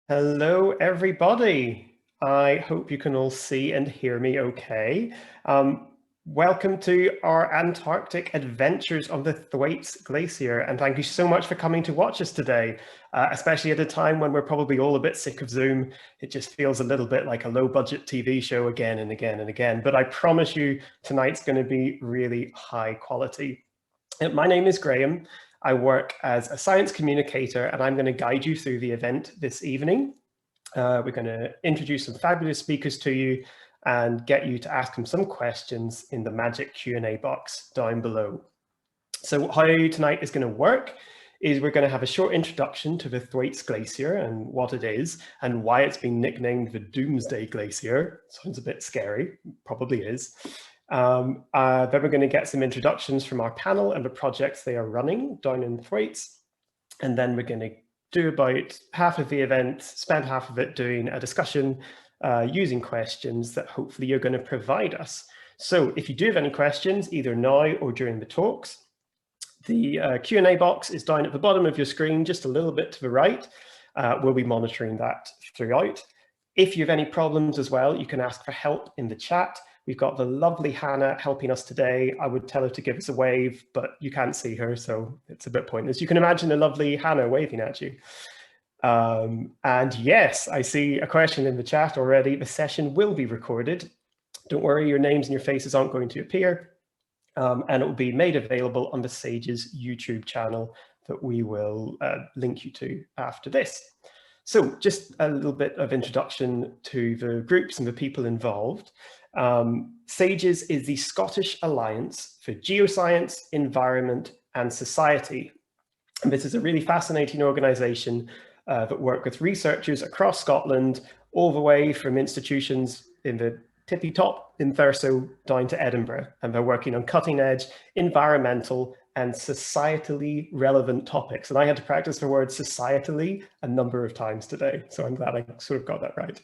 Hello, everybody. I hope you can all see and hear me okay. Welcome to our Antarctic adventures on the Thwaites Glacier, and thank you so much for coming to watch us today, especially at a time when we're probably all a bit sick of Zoom. It just feels a little bit like a low-budget TV show again and again and again, but I promise you tonight's going to be really high quality. My name is Graham. I work as a science communicator, and I'm going to guide you through the event this evening. We're going to introduce some fabulous speakers to you and get you to ask them some questions in the magic Q&A box down below. So how tonight is going to work is we're going to have a short introduction to the Thwaites Glacier and what it is and why it's been nicknamed the Doomsday Glacier. Sounds a bit scary, probably is. Then we're going to get some introductions from our panel and the projects they are running down in Thwaites. And then we're going to do about half of the event, spend half of it doing a discussion using questions that hopefully you're going to provide us. So if you do have any questions, either now or during the talks, the Q&A box is down at the bottom of your screen, just a little bit to the right. We'll be monitoring that throughout. If you have any problems as well, you can ask for help in the chat. We've got the lovely Hannah helping us today. I would tell her to give us a wave, but you can't see her, so it's a bit pointless. You can imagine the lovely Hannah waving at you. And yes, I see a question in the chat already. The session will be recorded. Don't worry, your names and your faces aren't going to appear. And it will be made available on the SAGES YouTube channel that we will link you to after this. So just a little bit of introduction to the groups and the people involved. SAGES is the Scottish Alliance for Geoscience, Environment and Society. And this is a really fascinating organisation that work with researchers across Scotland, all the way from institutions in the tippy top in Thurso down to Edinburgh. And they're working on cutting edge environmental and societally relevant topics. And I had to practice the word societally a number of times today. So I'm glad I sort of got that right.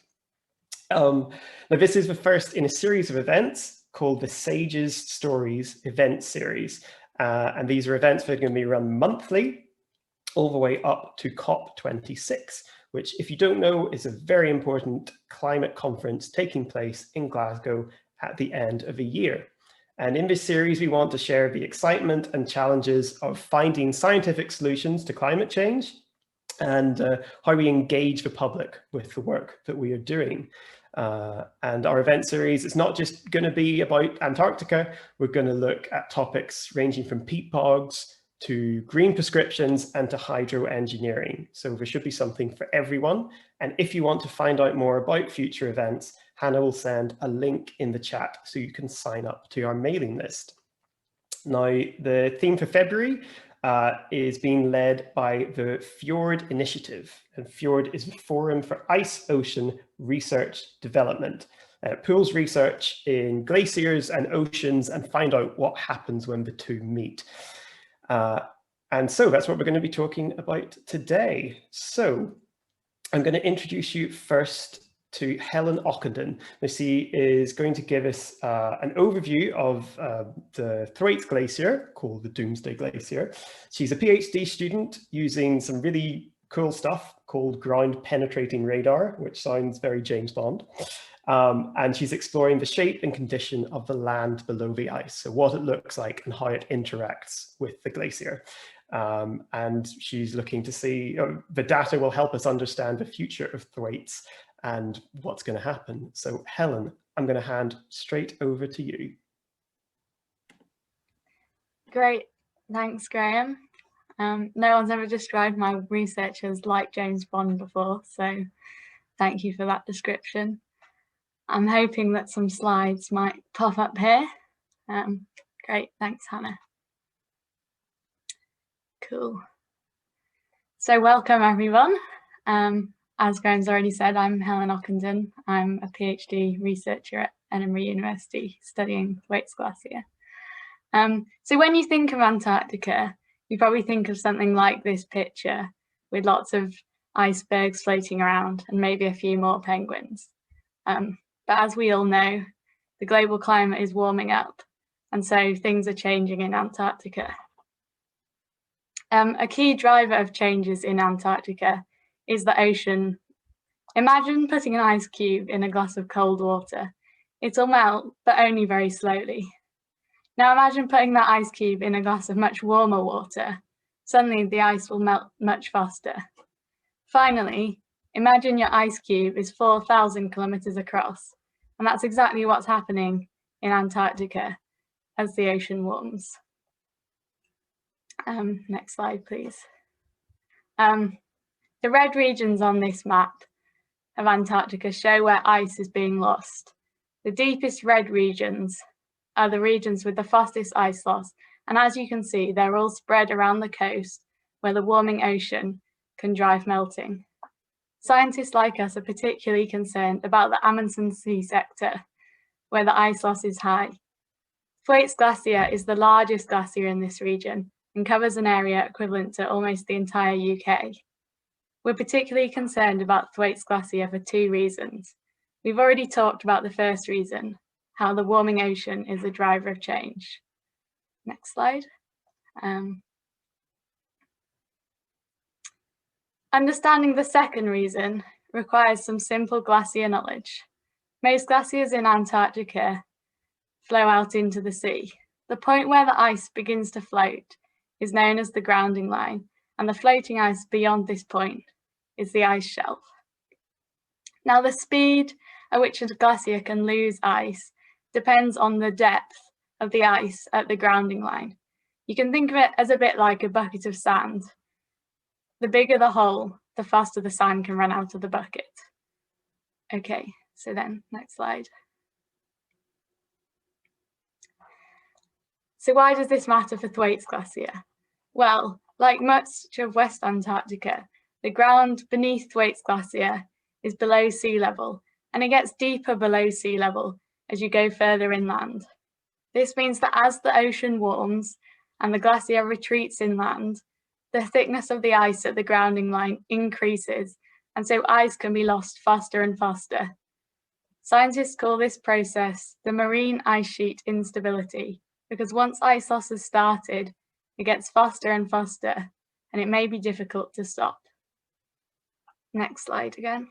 Now, this is the first in a series of events called the SAGES Stories event series. And these are events that are going to be run monthly all the way up to COP26, which, if you don't know, is a very important climate conference taking place in Glasgow at the end of the year. And in this series, we want to share the excitement and challenges of finding scientific solutions to climate change and how we engage the public with the work that we are doing. And our event series is not just going to be about Antarctica. We're going to look at topics ranging from peat bogs to green prescriptions and to hydroengineering. So there should be something for everyone. And if you want to find out more about future events, Hannah will send a link in the chat so you can sign up to our mailing list. Now, the theme for February is being led by the Fjord Initiative. And Fjord is the Forum for Ice Ocean Research Development. It pools research in glaciers and oceans and find out what happens when the two meet. And so that's what we're going to be talking about today. So I'm going to introduce you first to Helen Ockington. She is going to give us an overview of the Thwaites Glacier, called the Doomsday Glacier. She's a PhD student using some really cool stuff called ground penetrating radar, which sounds very James Bond. And she's exploring the shape and condition of the land below the ice, so what it looks like and how it interacts with the glacier. And she's looking to see, the data will help us understand the future of Thwaites and what's going to happen. So Helen, I'm going to hand straight over to you. Great, thanks Graham. No one's ever described my research as like James Bond before, so thank you for that description. I'm hoping that some slides might pop up here. Great, thanks Hannah. Cool. So welcome everyone. As Graham's already said, I'm Helen Ockington. I'm a PhD researcher at Edinburgh University studying Thwaites Glacier. So when you think of Antarctica, you probably think of something like this picture with lots of icebergs floating around and maybe a few more penguins. But as we all know, the global climate is warming up, and so things are changing in Antarctica. A key driver of changes in Antarctica is the ocean Imagine putting an ice cube in a glass of cold water. It'll melt, but only very slowly. Now imagine putting that ice cube in a glass of much warmer water. Suddenly the ice will melt much faster. Finally, imagine your ice cube is 4,000 kilometers across, and that's exactly what's happening in Antarctica as the ocean warms. Next slide, please. The red regions on this map of Antarctica show where ice is being lost. The deepest red regions are the regions with the fastest ice loss, and as you can see, they're all spread around the coast where the warming ocean can drive melting. Scientists like us are particularly concerned about the Amundsen Sea sector, where the ice loss is high. Thwaites Glacier is the largest glacier in this region and covers an area equivalent to almost the entire UK. We're particularly concerned about Thwaites Glacier for two reasons. We've already talked about the first reason, how the warming ocean is a driver of change. Next slide. Understanding the second reason requires some simple glacier knowledge. Most glaciers in Antarctica flow out into the sea. The point where the ice begins to float is known as the grounding line, and the floating ice beyond this point is the ice shelf. Now, the speed at which a glacier can lose ice depends on the depth of the ice at the grounding line. You can think of it as a bit like a bucket of sand. The bigger the hole, the faster the sand can run out of the bucket. Okay, so then next slide. So why does this matter for Thwaites Glacier? Well, like much of West Antarctica, the ground beneath Thwaites Glacier is below sea level, and it gets deeper below sea level as you go further inland. This means that as the ocean warms and the glacier retreats inland, the thickness of the ice at the grounding line increases, and so ice can be lost faster and faster. Scientists call this process the marine ice sheet instability, because once ice loss has started, it gets faster and faster, and it may be difficult to stop. Next slide again.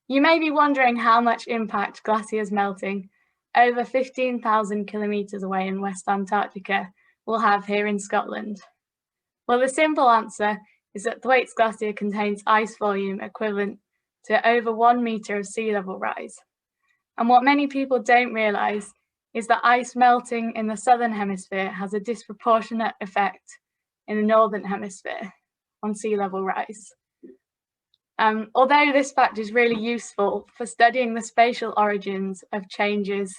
You may be wondering how much impact glaciers melting over 15,000 kilometers away in West Antarctica will have here in Scotland. Well, the simple answer is that Thwaites Glacier contains ice volume equivalent to over 1 meter of sea level rise. And what many people don't realise is that ice melting in the southern hemisphere has a disproportionate effect in the northern hemisphere on sea level rise. Although this fact is really useful for studying the spatial origins of changes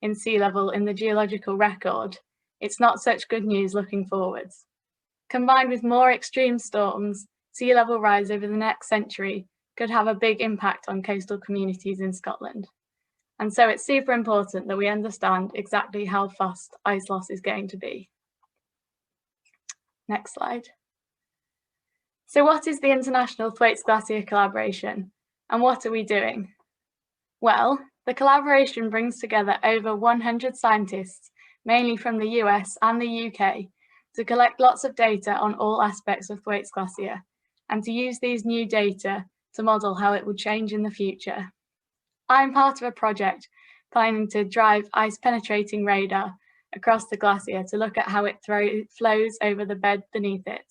in sea level in the geological record, it's not such good news looking forwards. Combined with more extreme storms, sea level rise over the next century could have a big impact on coastal communities in Scotland. And so it's super important that we understand exactly how fast ice loss is going to be. Next slide. So what is the International Thwaites Glacier Collaboration, and what are we doing? Well, the collaboration brings together over 100 scientists, mainly from the US and the UK, to collect lots of data on all aspects of Thwaites Glacier, and to use these new data to model how it will change in the future. I'm part of a project planning to drive ice-penetrating radar across the glacier to look at how it flows over the bed beneath it.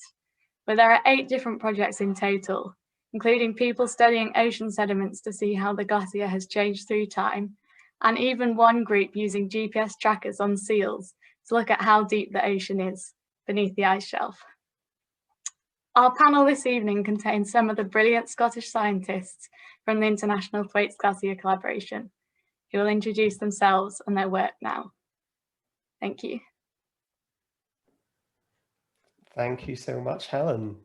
But there are 8 different projects in total, including people studying ocean sediments to see how the glacier has changed through time, and even one group using GPS trackers on seals to look at how deep the ocean is beneath the ice shelf. Our panel this evening contains some of the brilliant Scottish scientists from the International Thwaites Glacier Collaboration, who will introduce themselves and their work now. Thank you. Thank you so much, Helen.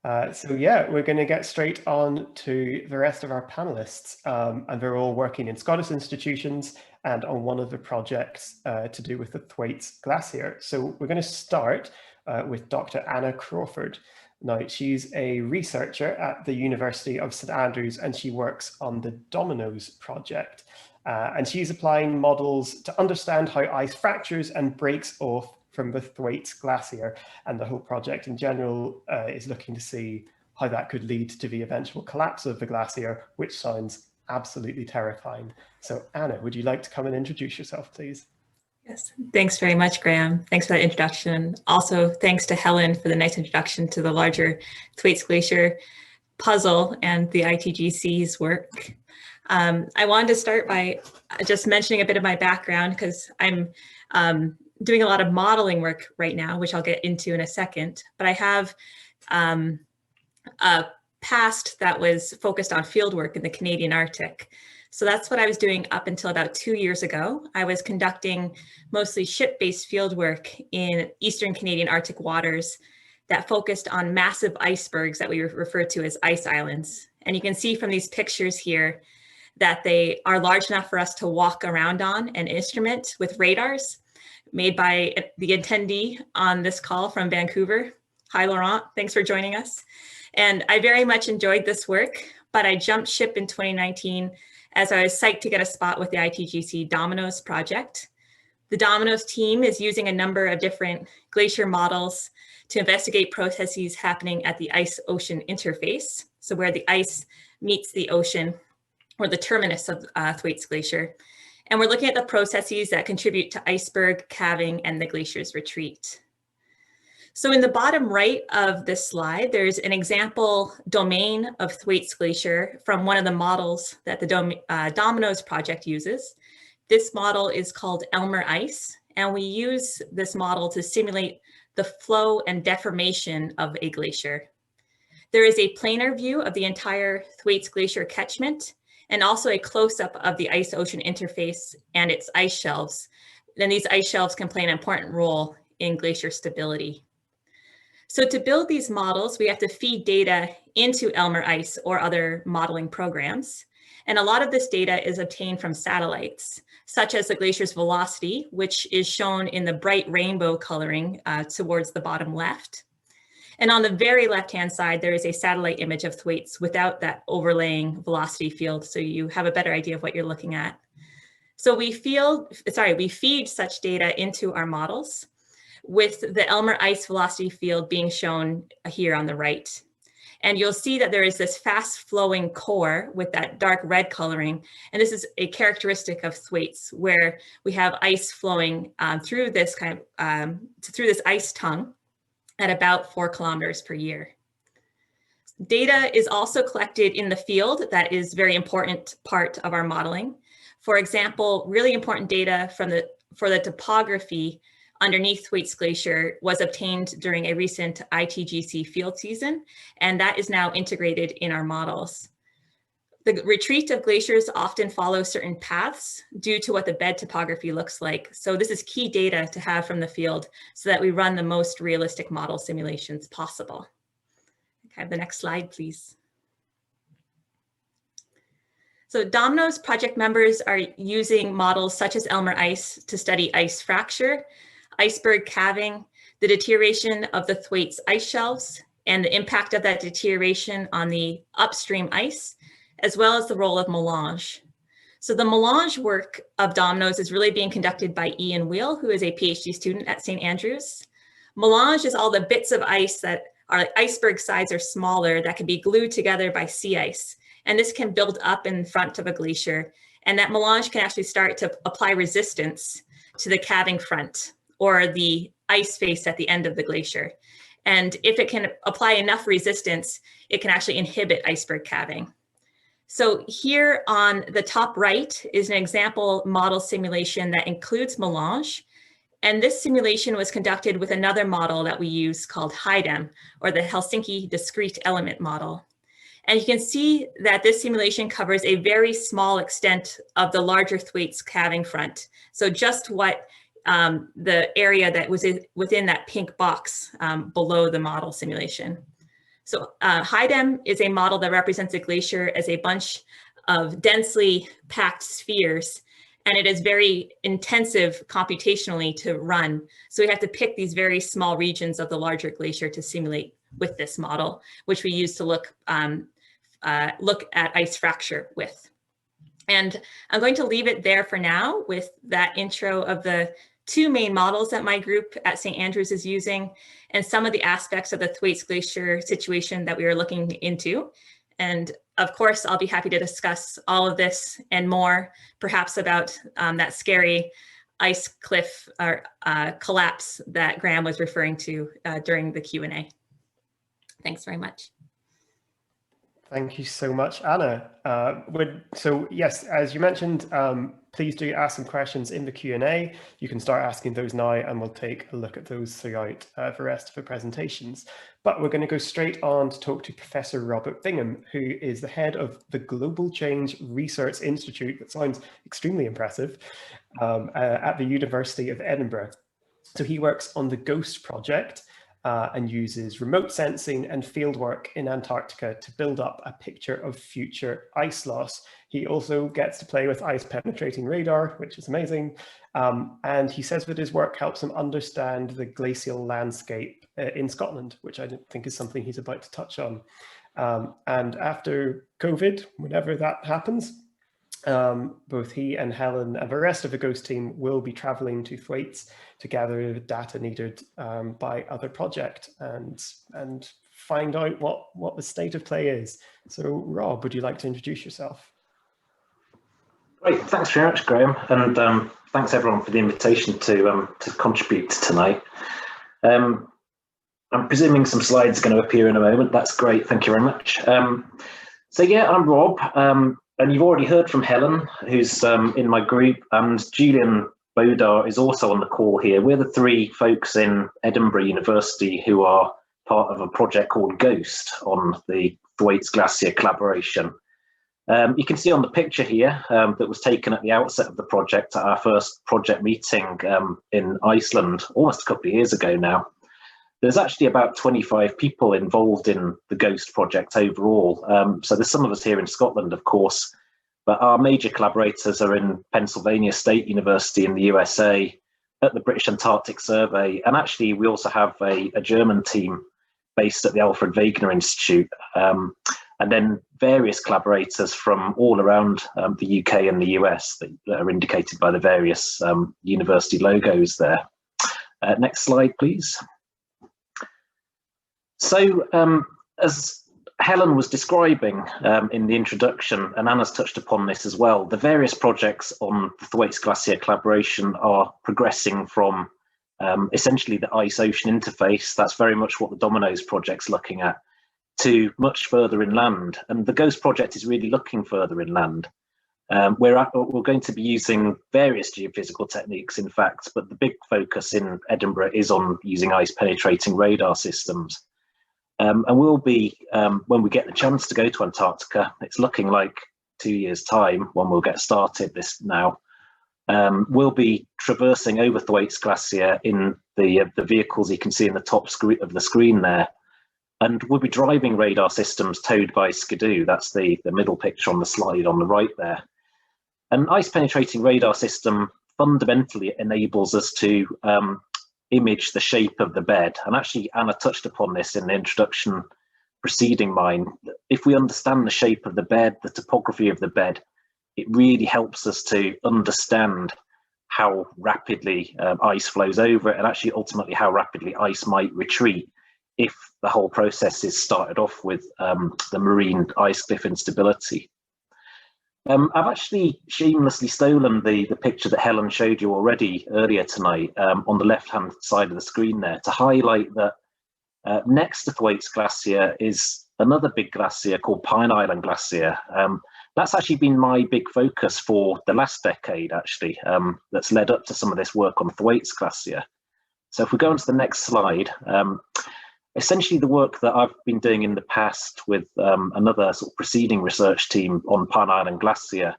So yeah, we're going to get straight on to the rest of our panelists, and they're all working in Scottish institutions and on one of the projects to do with the Thwaites Glacier. So we're going to start with Dr. Anna Crawford. Now, she's a researcher at the University of St Andrews, and she works on the Dominoes project. And she's applying models to understand how ice fractures and breaks off from the Thwaites Glacier, and the whole project in general is looking to see how that could lead to the eventual collapse of the glacier, which sounds absolutely terrifying. So Anna, would you like to come and introduce yourself, please? Yes, thanks very much, Graham. Thanks for that introduction. Also, thanks to Helen for the nice introduction to the larger Thwaites Glacier puzzle and the ITGC's work. I wanted to start by just mentioning a bit of my background because I'm doing a lot of modeling work right now, which I'll get into in a second, but I have a past that was focused on fieldwork in the Canadian Arctic. So that's what I was doing up until about 2 years ago. I was conducting mostly ship-based fieldwork in Eastern Canadian Arctic waters that focused on massive icebergs that we refer to as ice islands. And you can see from these pictures here that they are large enough for us to walk around on and instrument with radars made by the attendee on this call from Vancouver. Hi, Laurent, thanks for joining us. And I very much enjoyed this work, but I jumped ship in 2019 as I was psyched to get a spot with the ITGC Dominoes project. The Dominoes team is using a number of different glacier models to investigate processes happening at the ice-ocean interface, so where the ice meets the ocean, or the terminus of Thwaites Glacier. And we're looking at the processes that contribute to iceberg calving and the glacier's retreat. So in the bottom right of this slide, there's an example domain of Thwaites Glacier from one of the models that the Dominoes project uses. This model is called Elmer Ice, and we use this model to simulate the flow and deformation of a glacier. There is a planar view of the entire Thwaites Glacier catchment, and also a close-up of the ice-ocean interface and its ice shelves. Then these ice shelves can play an important role in glacier stability. So to build these models, we have to feed data into Elmer Ice or other modeling programs. And a lot of this data is obtained from satellites, such as the glacier's velocity, which is shown in the bright rainbow coloring towards the bottom left. And on the very left-hand side, there is a satellite image of Thwaites without that overlaying velocity field, so you have a better idea of what you're looking at. So we feed such data into our models, with the Elmer Ice velocity field being shown here on the right. And you'll see that there is this fast flowing core with that dark red coloring. And this is a characteristic of Thwaites, where we have ice flowing through this through this ice tongue at about 4 kilometers per year. Data is also collected in the field. That is a very important part of our modeling. For example, really important data for the topography underneath Thwaites Glacier was obtained during a recent ITGC field season, and that is now integrated in our models. The retreat of glaciers often follow certain paths due to what the bed topography looks like. So this is key data to have from the field so that we run the most realistic model simulations possible. Okay, the next slide, please. So Dominoes project members are using models such as Elmer Ice to study ice fracture, iceberg calving, the deterioration of the Thwaites ice shelves, and the impact of that deterioration on the upstream ice, as well as the role of melange. So the melange work of Dominoes is really being conducted by Ian Wheel, who is a PhD student at St. Andrews. Melange is all the bits of ice that are like iceberg size or smaller that can be glued together by sea ice. And this can build up in front of a glacier. And that melange can actually start to apply resistance to the calving front or the ice face at the end of the glacier. And if it can apply enough resistance, it can actually inhibit iceberg calving. So here on the top right is an example model simulation that includes melange. And this simulation was conducted with another model that we use called HIDEM, or the Helsinki Discrete Element Model. And you can see that this simulation covers a very small extent of the larger Thwaites calving front. So just what the area that was within that pink box below the model simulation. So HIDEM is a model that represents a glacier as a bunch of densely packed spheres, and it is very intensive computationally to run. So we have to pick these very small regions of the larger glacier to simulate with this model, which we use to look at ice fracture with. And I'm going to leave it there for now with that intro of the two main models that my group at St. Andrews is using, and some of the aspects of the Thwaites Glacier situation that we are looking into. And of course, I'll be happy to discuss all of this and more, perhaps about that scary Icecliff or collapse that Graham was referring to during the Q&A. Thanks very much. Thank you so much, Anna. So yes, as you mentioned, please do ask some questions in the Q&A. You can start asking those now and we'll take a look at those throughout the rest of the presentations. But we're going to go straight on to talk to Professor Robert Bingham, who is the head of the Global Change Research Institute, that sounds extremely impressive, at the University of Edinburgh. So he works on the GHOST project, and uses remote sensing and fieldwork in Antarctica to build up a picture of future ice loss. He also gets to play with ice penetrating radar, which is amazing. And he says that his work helps him understand the glacial landscape in Scotland, which I think is something he's about to touch on. And after COVID, whenever that happens, both he and Helen and the rest of the GHOST team will be traveling to Thwaites to gather the data needed by other project and find out what the state of play is. So Rob, would you like to introduce yourself? Great, thanks very much, Graham, and thanks everyone for the invitation to contribute tonight. I'm presuming some slides are going to appear in a moment. That's great, thank you very much. So yeah, I'm Rob. And you've already heard from Helen, who's in my group, and Julian Bodar is also on the call here. We're the three folks in Edinburgh University who are part of a project called GHOST on the Thwaites Glacier collaboration. You can see on the picture here that was taken at the outset of the project at our first project meeting in Iceland almost a couple of years ago now. There's actually about 25 people involved in the GHOST project overall. So there's some of us here in Scotland, of course, but our major collaborators are in Pennsylvania State University in the USA, at the British Antarctic Survey, and actually we also have a German team based at the Alfred Wegener Institute, and then various collaborators from all around the UK and the US that are indicated by the various university logos there. Next slide, please. So as Helen was describing in the introduction, and Anna's touched upon this as well, the various projects on the Thwaites Glacier collaboration are progressing from essentially the ice-ocean interface, that's very much what the Dominoes project's looking at, to much further inland. And the GHOST project is really looking further inland. We're going to be using various geophysical techniques, in fact, but the big focus in Edinburgh is on using ice-penetrating radar systems. And we'll be, when we get the chance to go to Antarctica, it's looking like 2 years' time when we'll get started this now, we'll be traversing over Thwaites Glacier in the vehicles you can see in the top of the screen there. And we'll be driving radar systems towed by Skidoo. That's the middle picture on the slide on the right there. An ice-penetrating radar system fundamentally enables us to image the shape of the bed. And actually, Anna touched upon this in the introduction preceding mine. If we understand the shape of the bed, the topography of the bed, it really helps us to understand how rapidly ice flows over it, and actually ultimately how rapidly ice might retreat if the whole process is started off with the marine Icecliff instability. I've actually shamelessly stolen the picture that Helen showed you already earlier tonight on the left-hand side of the screen there to highlight that next to Thwaites Glacier is another big glacier called Pine Island Glacier. That's actually been my big focus for the last decade, actually, that's led up to some of this work on Thwaites Glacier. So if we go on to the next slide, essentially the work that I've been doing in the past with another sort of preceding research team on Pine Island Glacier,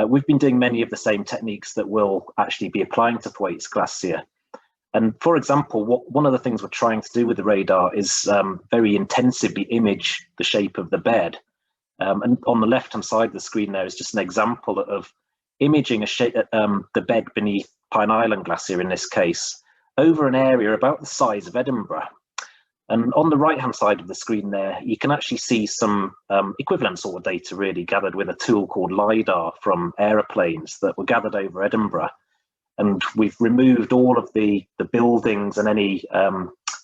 we've been doing many of the same techniques that we'll actually be applying to Thwaites Glacier. And for example, one of the things we're trying to do with the radar is very intensively image the shape of the bed. And on the left-hand side of the screen there is just an example of imaging the bed beneath Pine Island Glacier in this case, over an area about the size of Edinburgh. And on the right-hand side of the screen there, you can actually see some equivalent sort of data really gathered with a tool called LiDAR from aeroplanes that were gathered over Edinburgh. and we've removed all of the buildings and any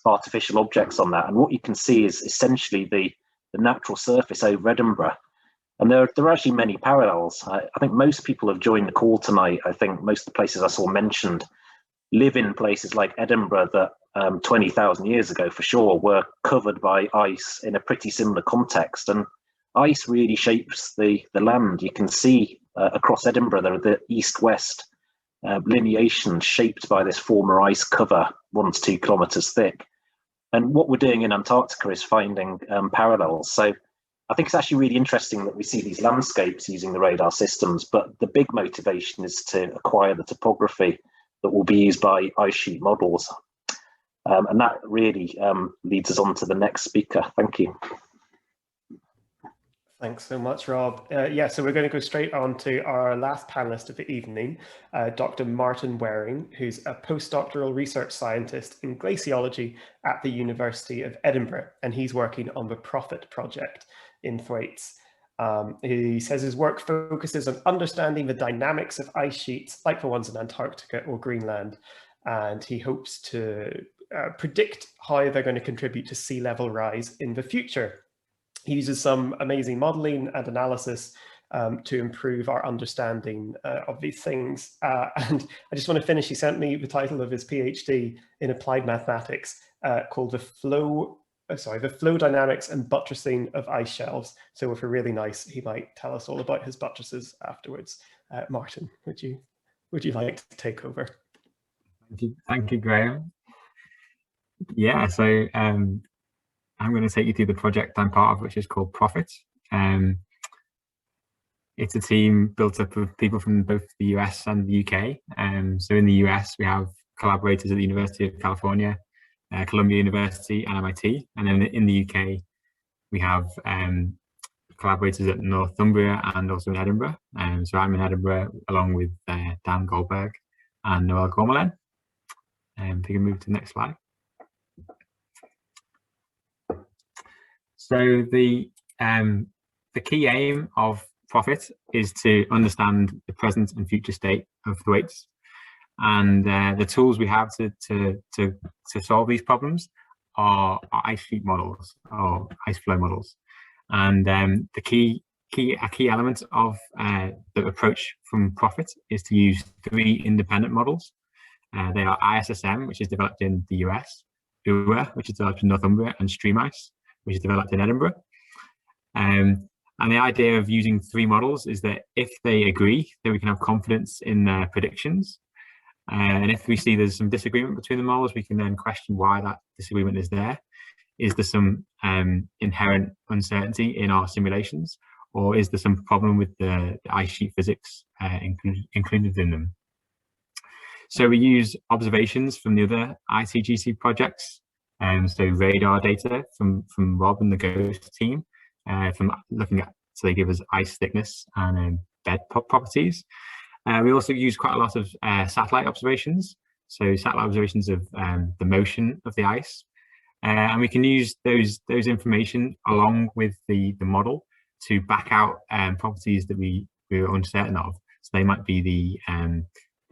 artificial objects on that. And what you can see is essentially the natural surface over Edinburgh. And there are actually many parallels. I think most people have joined the call tonight. I think most of the places I saw mentioned live in places like Edinburgh that 20,000 years ago, for sure, were covered by ice in a pretty similar context. And ice really shapes the land. You can see across Edinburgh, there are the east-west lineations shaped by this former ice cover, 1 to 2 kilometres thick. And what we're doing in Antarctica is finding parallels. So I think it's actually really interesting that we see these landscapes using the radar systems, but the big motivation is to acquire the topography that will be used by ice sheet models. And that really leads us on to the next speaker. Thank you. Thanks so much, Rob. Yeah, so we're going to go straight on to our last panelist of the evening, Dr. Martin Waring, who's a postdoctoral research scientist in glaciology at the University of Edinburgh, and he's working on the PROPHET project in Thwaites. He says his work focuses on understanding the dynamics of ice sheets, like the ones in Antarctica or Greenland, and he hopes to predict how they're going to contribute to sea level rise in the future. He uses some amazing modeling and analysis to improve our understanding of these things. And I just want to finish, he sent me the title of his PhD in applied mathematics called the flow dynamics and buttressing of ice shelves. So if we're really nice, he might tell us all about his buttresses afterwards. Martin, would you like to take over? Thank you, Graham. Yeah, so I'm going to take you through the project I'm part of, which is called PROPHET. It's a team built up of people from both the US and the UK. So in the US, we have collaborators at the University of California, Columbia University and MIT. And then in the UK, we have collaborators at Northumbria and also in Edinburgh. So I'm in Edinburgh along with Dan Goldberg and Noel Gormalen. If you can move to the next slide. So the key aim of PROPHET is to understand the present and future state of Thwaites, and the tools we have to solve these problems are ice sheet models or ice flow models. And the key element of the approach from PROPHET is to use 3 independent models. They are ISSM, which is developed in the US, UA, which is developed in Northumbria, and StreamIce, which is developed in Edinburgh. And the idea of using 3 models is that if they agree, then we can have confidence in their predictions. And if we see there's some disagreement between the models, we can then question why that disagreement is there. Is there some inherent uncertainty in our simulations, or is there some problem with the ice sheet physics included in them? So we use observations from the other ITGC projects, so radar data from Rob and the GHOST team, from looking at, so they give us ice thickness and bed properties. We also use quite a lot of satellite observations, so satellite observations of the motion of the ice, and we can use those information along with the model to back out properties that we were uncertain of. So they might be the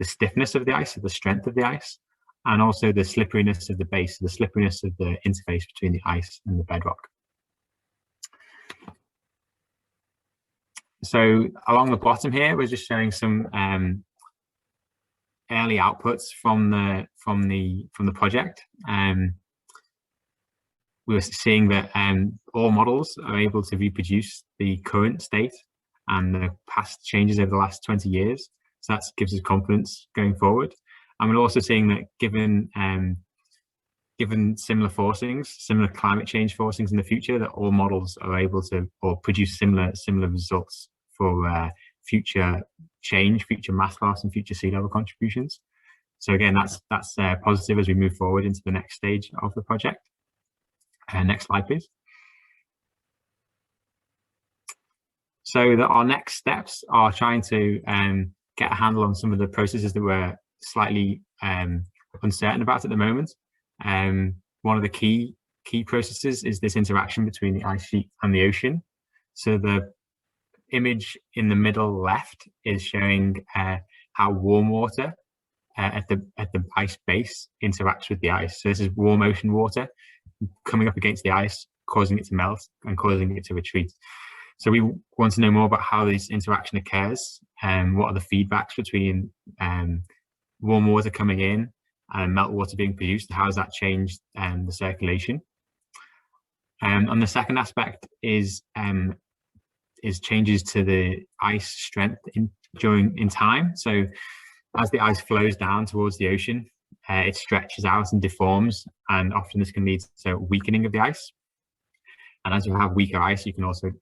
stiffness of the ice, or the strength of the ice, and also the slipperiness of the base, the slipperiness of the interface between the ice and the bedrock. So along the bottom here, we're just showing some early outputs from the project. We're seeing that all models are able to reproduce the current state and the past changes over the last 20 years. So that gives us confidence going forward. And we're also seeing that given similar forcings, similar climate change forcings in the future, that all models are able to produce similar results for future change, future mass loss, and future sea level contributions. So again, that's positive as we move forward into the next stage of the project. Next slide, please. So our next steps are trying to get a handle on some of the processes that we're slightly uncertain about at the moment. One of the key processes is this interaction between the ice sheet and the ocean. So the image in the middle left is showing how warm water at the ice base interacts with the ice. So this is warm ocean water coming up against the ice, causing it to melt and causing it to retreat. So we want to know more about how this interaction occurs and what are the feedbacks between warm water coming in and meltwater being produced. How does that change the circulation? And the second aspect is changes to the ice strength in time. So as the ice flows down towards the ocean, it stretches out and deforms, and often this can lead to weakening of the ice. And as you have weaker ice, you can also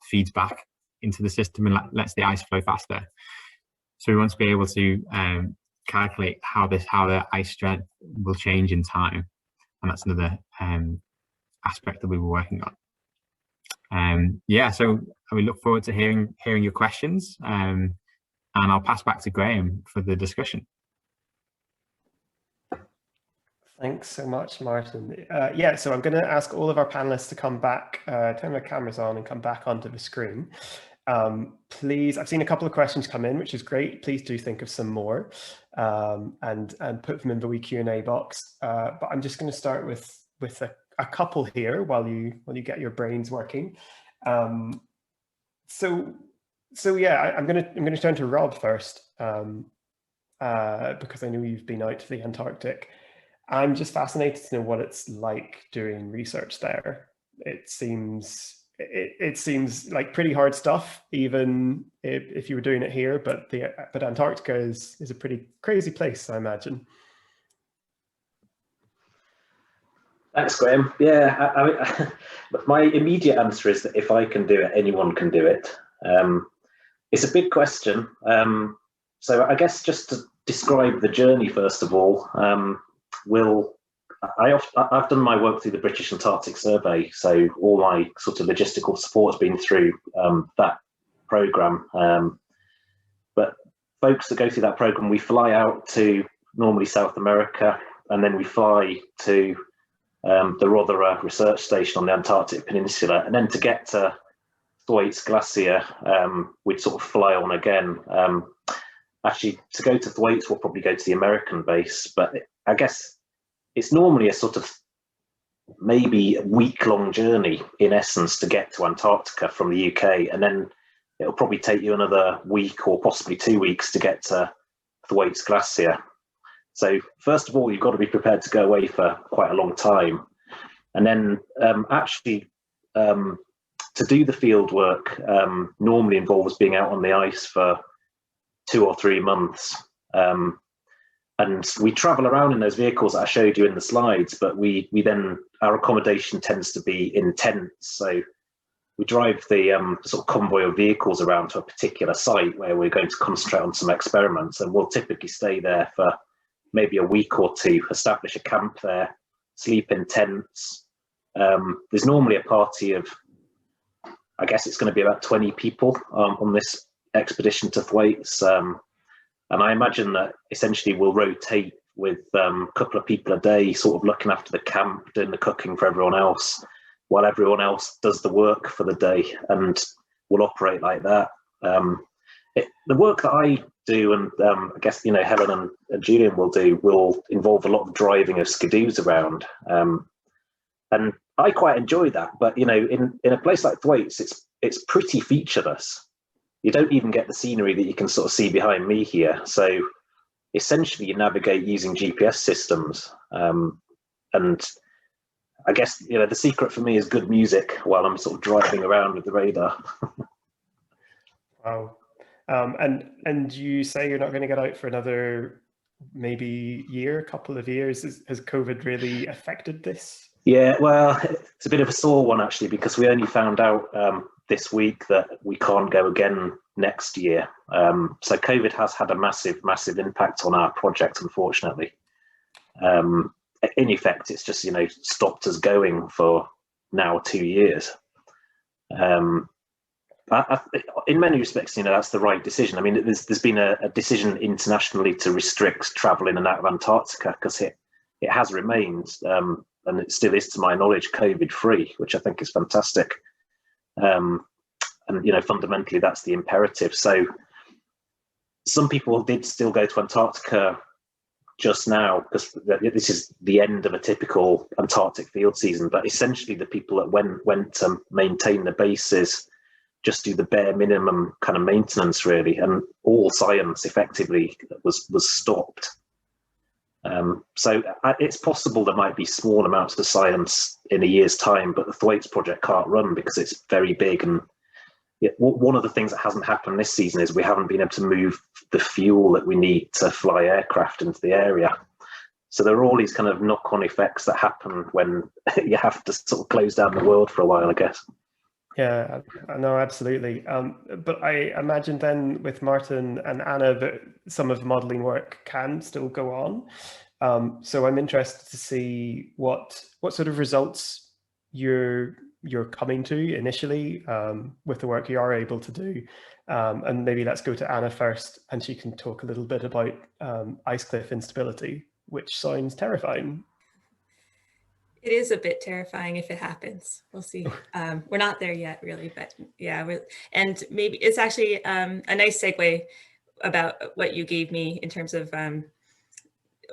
feeds back into the system and lets the ice flow faster. So we want to be able to calculate how the ice strength will change in time, and that's another aspect that we were working on. Yeah, so we look forward to hearing your questions, and I'll pass back to Graham for the discussion. Thanks so much, Martin. Yeah, so I'm going to ask all of our panelists to come back, turn their cameras on and come back onto the screen. Please, I've seen a couple of questions come in, which is great. Please do think of some more and put them in the wee Q&A box. But I'm just going to start with a couple here while you get your brains working. So yeah, I'm going to turn to Rob first because I know you've been out to the Antarctic. I'm just fascinated to know what it's like doing research there. It seems like pretty hard stuff, even if you were doing it here. But Antarctica is a pretty crazy place, I imagine. Thanks, Graham. Yeah, I mean, my immediate answer is that if I can do it, anyone can do it. It's a big question. So I guess just to describe the journey first of all. I've done my work through the British Antarctic Survey, so all my sort of logistical support has been through that programme. But folks that go through that programme, we fly out to normally South America, and then we fly to the Rothera research station on the Antarctic Peninsula, and then to get to Thwaites Glacier, we'd sort of fly on again. Actually, to go to Thwaites, we'll probably go to the American base, but I guess it's normally a sort of maybe a week-long journey in essence to get to Antarctica from the UK, and then it'll probably take you another week or possibly 2 weeks to get to Thwaites Glacier. So first of all, you've got to be prepared to go away for quite a long time, and then to do the field work normally involves being out on the ice for 2 or 3 months. And we travel around in those vehicles that I showed you in the slides, but we then, our accommodation tends to be in tents. So we drive the sort of convoy of vehicles around to a particular site where we're going to concentrate on some experiments, and we'll typically stay there for maybe a week or two, establish a camp there, sleep in tents. There's normally a party of, I guess it's going to be about 20 people on this expedition to Thwaites. And I imagine that essentially we'll rotate with a couple of people a day, sort of looking after the camp, doing the cooking for everyone else, while everyone else does the work for the day, and we'll operate like that. The work that I do, and I guess Helen and Julian will involve a lot of driving of skidoos around, and I quite enjoy that. But in a place like Thwaites, it's pretty featureless. You don't even get the scenery that you can sort of see behind me here. So essentially you navigate using GPS systems. And I guess, the secret for me is good music while I'm sort of driving around with the radar. Wow. And you say you're not going to get out for another maybe couple of years. Has COVID really affected this? Yeah, well, it's a bit of a sore one actually, because we only found out this week that we can't go again next year. So COVID has had a massive impact on our project, unfortunately. In effect, it's just, stopped us going for now 2 years. In many respects, that's the right decision. I mean, there's been a decision internationally to restrict travel in and out of Antarctica because it has remained, and it still is, to my knowledge, COVID-free, which I think is fantastic. And fundamentally, that's the imperative. So some people did still go to Antarctica just now, because this is the end of a typical Antarctic field season, but essentially the people that went to maintain the bases just do the bare minimum kind of maintenance, really, and all science effectively was stopped. So it's possible there might be small amounts of science in a year's time, but the Thwaites project can't run because it's very big. And one of the things that hasn't happened this season is we haven't been able to move the fuel that we need to fly aircraft into the area. So there are all these kind of knock-on effects that happen when you have to sort of close down the world for a while, I guess. Yeah, no, absolutely. But I imagine then with Martin and Anna that some of the modelling work can still go on. So I'm interested to see what sort of results you're coming to initially with the work you are able to do. And maybe let's go to Anna first, and she can talk a little bit about Icecliff instability, which sounds terrifying. It is a bit terrifying if it happens. We'll see. We're not there yet, really, but yeah. And maybe it's actually a nice segue about what you gave me in terms of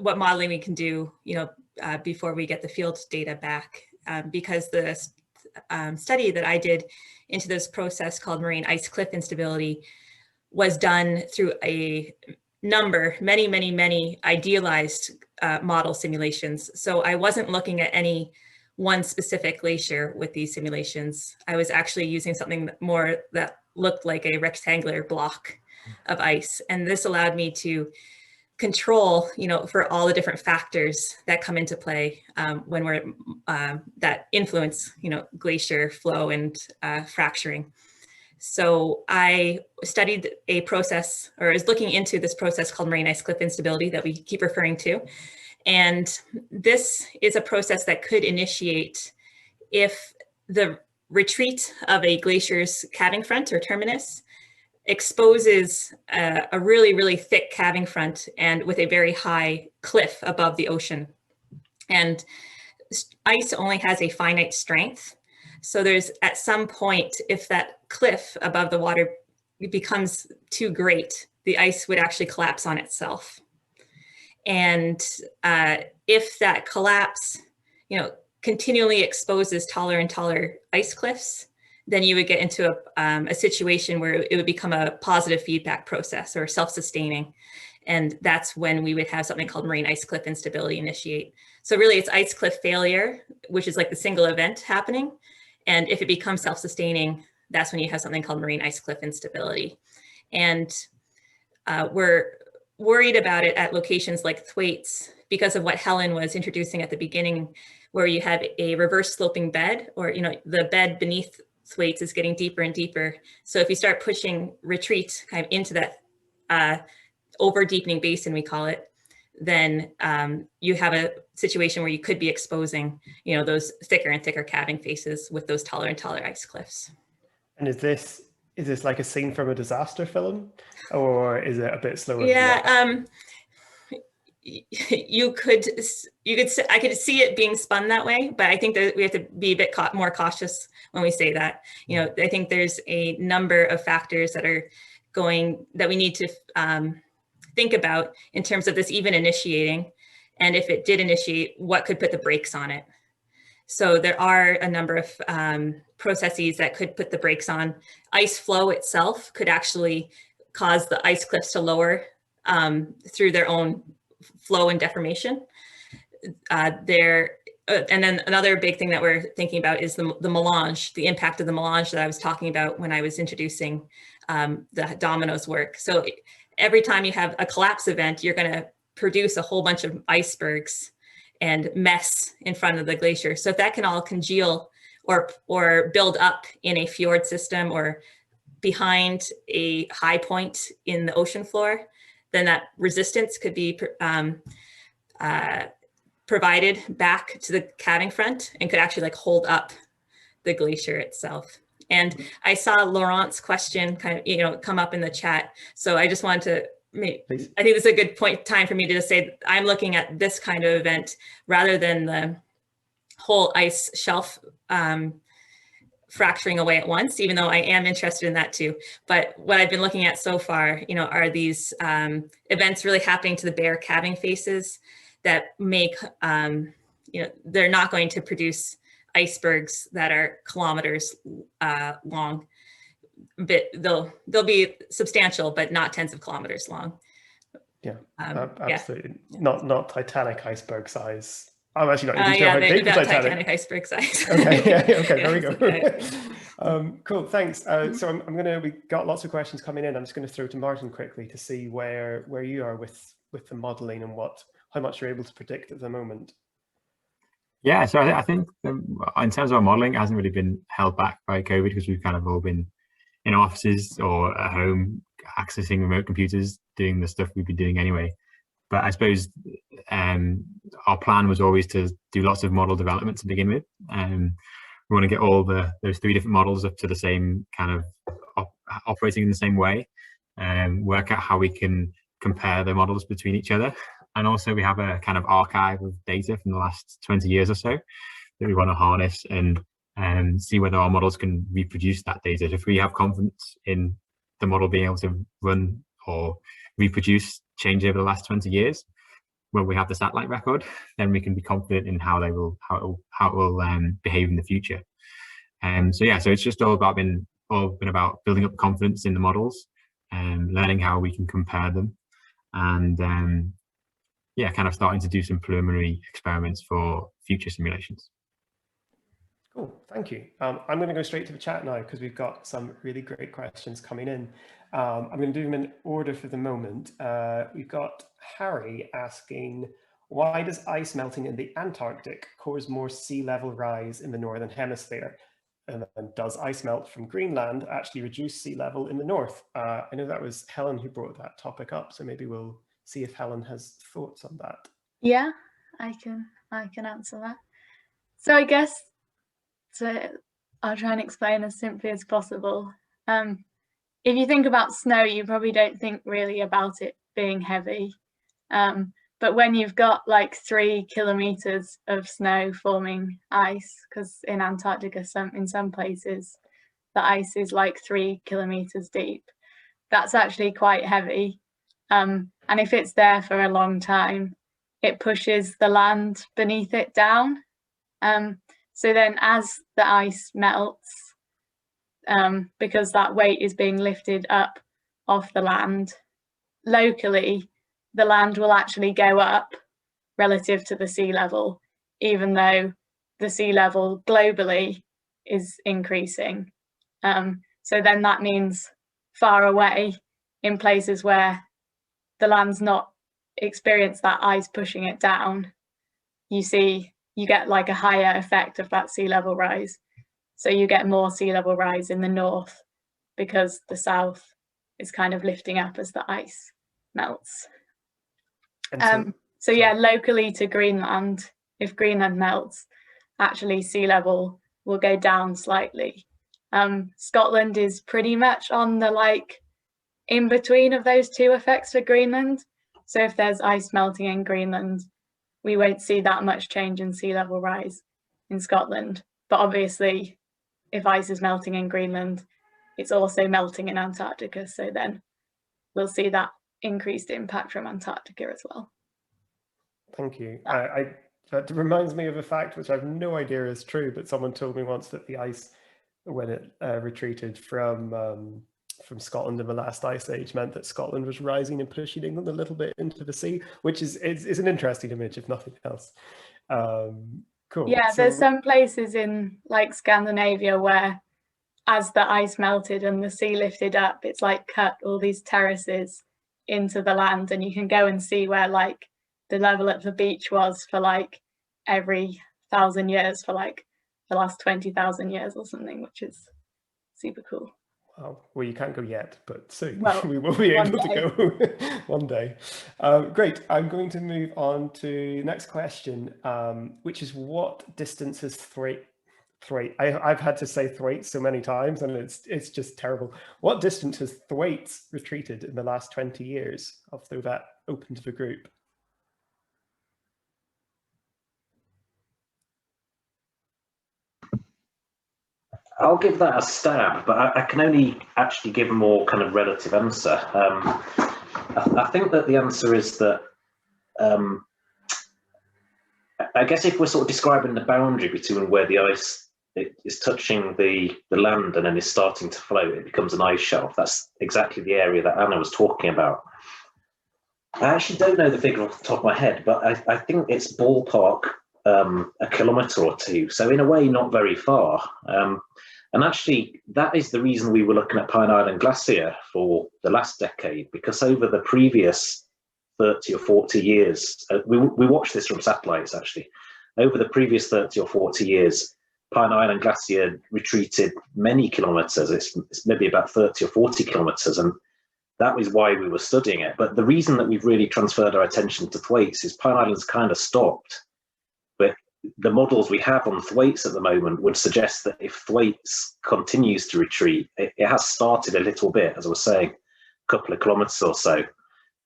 what modeling we can do, before we get the field data back, because the study that I did into this process called marine Icecliff instability was done through many idealized model simulations. So I wasn't looking at any one specific glacier with these simulations. I was actually using something more that looked like a rectangular block of ice. And this allowed me to control, for all the different factors that come into play when we're that influence, glacier flow and fracturing. So I studied a process, or is looking into this process called marine Icecliff instability that we keep referring to. And this is a process that could initiate if the retreat of a glacier's calving front or terminus exposes a really, really thick calving front and with a very high cliff above the ocean. And ice only has a finite strength. So there's at some point, if that cliff above the water becomes too great, the ice would actually collapse on itself. And if that collapse, continually exposes taller and taller ice cliffs, then you would get into a situation where it would become a positive feedback process or self-sustaining. And that's when we would have something called marine Icecliff instability initiate. So really it's Icecliff failure, which is like the single event happening. And if it becomes self-sustaining, that's when you have something called marine Icecliff instability. And we're worried about it at locations like Thwaites because of what Helen was introducing at the beginning, where you have a reverse sloping bed, or the bed beneath Thwaites is getting deeper and deeper. So if you start pushing retreat kind of into that over deepening basin, we call it, then you have a situation where you could be exposing, those thicker and thicker calving faces with those taller and taller ice cliffs. And is this like a scene from a disaster film, or is it a bit slower? Yeah, I could see it being spun that way, but I think that we have to be a bit more cautious when we say that. I think there's a number of factors that we need to think about in terms of this even initiating, and if it did initiate, what could put the brakes on it. So there are a number of processes that could put the brakes on. Ice flow itself could actually cause the ice cliffs to lower through their own flow and deformation. And then another big thing that we're thinking about is the melange, the impact of the melange that I was talking about when I was introducing the dominoes work. So every time you have a collapse event, you're going to produce a whole bunch of icebergs and mess in front of the glacier. So if that can all congeal or build up in a fjord system or behind a high point in the ocean floor, then that resistance could be provided back to the calving front and could actually hold up the glacier itself. And I saw Laurent's question kind of, come up in the chat. So I just wanted to, I think this is a good time for me to just say, I'm looking at this kind of event rather than the whole ice shelf fracturing away at once, even though I am interested in that too. But what I've been looking at so far, are these events really happening to the bare calving faces that make, they're not going to produce icebergs that are kilometers long. But they'll be substantial, but not tens of kilometers long. Yeah, absolutely. Yeah. Not Titanic iceberg size. I'm actually not even sure yeah, how big the Titanic iceberg size. Okay, yeah, okay, there we go. Okay. Cool, thanks. So we got lots of questions coming in. I'm just going to throw to Martin quickly to see where you are with the modelling and how much you're able to predict at the moment. Yeah, so I think in terms of our modelling, it hasn't really been held back by COVID because we've kind of all been in offices or at home accessing remote computers, doing the stuff we've been doing anyway. But I suppose our plan was always to do lots of model development to begin with. We want to get all those 3 different models up to the same kind of operating in the same way, and work out how we can compare the models between each other. And also we have a kind of archive of data from the last 20 years or so that we want to harness and see whether our models can reproduce that data. If we have confidence in the model being able to run or reproduce change over the last 20 years, when we have the satellite record, then we can be confident in how it will behave in the future. So it's just all been about building up confidence in the models and learning how we can compare them, and kind of starting to do some preliminary experiments for future simulations. Cool, thank you. I'm going to go straight to the chat now because we've got some really great questions coming in. I'm going to do them in order for the moment. We've got Harry asking, why does ice melting in the Antarctic cause more sea level rise in the Northern Hemisphere? And does ice melt from Greenland actually reduce sea level in the north? I know that was Helen who brought that topic up, so maybe we'll see if Helen has thoughts on that. Yeah, I can answer that. So I guess I'll try and explain as simply as possible. If you think about snow, you probably don't think really about it being heavy. But when you've got like 3 kilometers of snow forming ice, because in Antarctica, in some places, the ice is like 3 kilometers deep, that's actually quite heavy. And if it's there for a long time, it pushes the land beneath it down. So then as the ice melts, because that weight is being lifted up off the land, locally, the land will actually go up relative to the sea level, even though the sea level globally is increasing. So then that means far away in places where the land's not experienced that ice pushing it down, you get like a higher effect of that sea level rise. So you get more sea level rise in the north because the south is kind of lifting up as the ice melts. So yeah, locally to Greenland, if Greenland melts, actually sea level will go down slightly. Scotland is pretty much on the in between of those 2 effects for Greenland. So if there's ice melting in Greenland, we won't see that much change in sea level rise in Scotland. But obviously, if ice is melting in Greenland, it's also melting in Antarctica. So then we'll see that increased impact from Antarctica as well. Thank you. That reminds me of a fact which I have no idea is true, but someone told me once that the ice, when it retreated from Scotland in the last ice age, meant that Scotland was rising and pushing England a little bit into the sea, which is an interesting image, if nothing else. Cool. Yeah, there's some places in Scandinavia where, as the ice melted and the sea lifted up, it's cut all these terraces into the land, and you can go and see where the level at the beach was for every 1,000 years for the last 20,000 years or something, which is super cool. Well, you can't go yet, but soon we will be able to go one day. Great. I'm going to move on to the next question, which is what distance has Thwaites? I've had to say Thwaites so many times, and it's just terrible. What distance has Thwaites retreated in the last 20 years? I'll throw that open to the group. I'll give that a stab, but I can only actually give a more kind of relative answer. I think that the answer is that I guess if we're sort of describing the boundary between where the ice is touching the land and then is starting to float, it becomes an ice shelf. That's exactly the area that Anna was talking about. I actually don't know the figure off the top of my head, but I think it's ballpark a kilometre or two. So in a way, not very far. And actually, that is the reason we were looking at Pine Island Glacier for the last decade, because over the previous 30 or 40 years, we watched this from satellites actually. Over the previous 30 or 40 years, Pine Island Glacier retreated many kilometres. It's maybe about 30 or 40 kilometres, and that is why we were studying it. But the reason that we've really transferred our attention to Thwaites is Pine Island's kind of stopped. But the models we have on Thwaites at the moment would suggest that if Thwaites continues to retreat, it has started a little bit, as I was saying, a couple of kilometres or so.